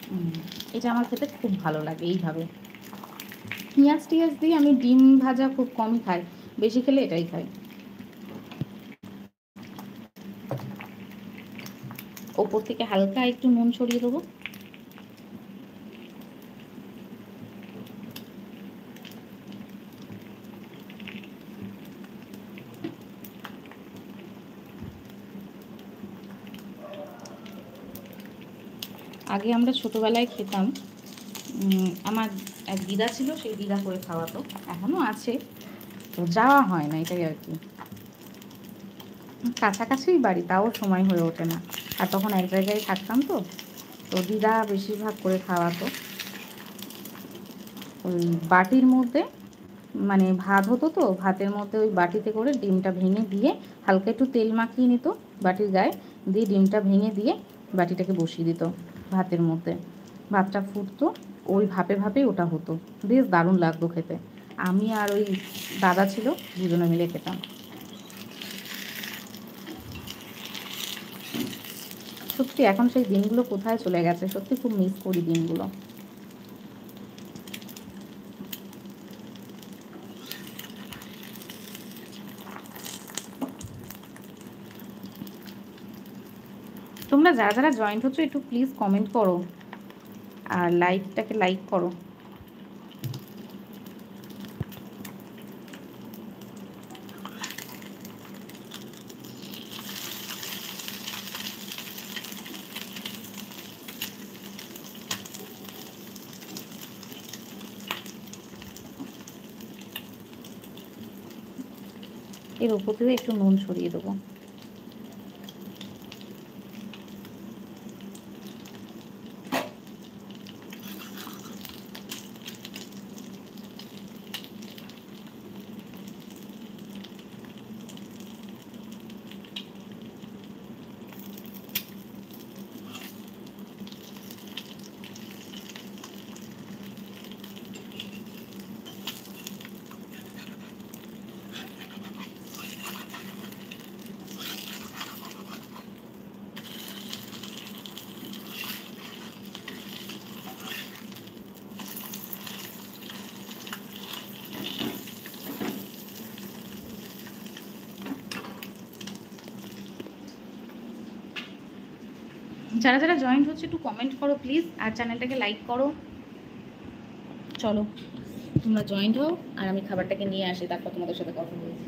হুম, এটা আমার খেতে খুব ভালো লাগে এইভাবে। পেঁয়াজ টিয়াজ দিয়ে আমি ডিম ভাজা খুব কমই খাই, বেশি খেলে এটাই খাই। ওপর থেকে হালকা একটু নুন ছড়িয়ে দেবো। আগে আমরা ছোটোবেলায় খেতাম, আমার এক দিদা ছিল, সেই দিদা করে খাওয়াতো, এখনও আছে, তো যাওয়া হয় না, এটাই আর কি। কাছাকাছিই বাড়ি, তাও সময় হয়ে ওঠে না। আর তখন এক জায়গায় থাকতাম, তো তো দিদা বেশিরভাগ করে খাওয়াতো। ওই বাটির মধ্যে, মানে ভাত হতো, তো ভাতের মধ্যে ওই বাটিতে করে ডিমটা ভেঙে দিয়ে হালকা একটু তেল মাখিয়ে নিত বাটির গায়ে, দিয়ে ডিমটা ভেঙে দিয়ে বাটিটাকে বসিয়ে দিত ভাতের মধ্যে। ভাতটা ফুটতো, ওই ভাপে ভাপেই ওটা হতো, বেশ দারুণ লাগতো খেতে। আমি আর ওই দাদা ছিল, দুজনে মিলে খেতাম। সত্যি এখন সেই দিনগুলো কোথায় চলে গেছে, সত্যি খুব মিস করি দিনগুলো। তোমরা যারা যারা জয়েন্ট হচ্ছ একটু প্লিজ কমেন্ট করো, আর লাইভটাকে লাইক করো। এর উপর থেকে একটু নুন ছড়িয়ে দেবো। যারা যারা জয়েন্ট হচ্ছে একটু কমেন্ট করো প্লিজ, আর চ্যানেলটাকে লাইক করো। চলো তোমরা জয়েন্ট হও, আর আমি খাবারটাকে নিয়ে আসি, তারপর তোমাদের সাথে কথা বলছি।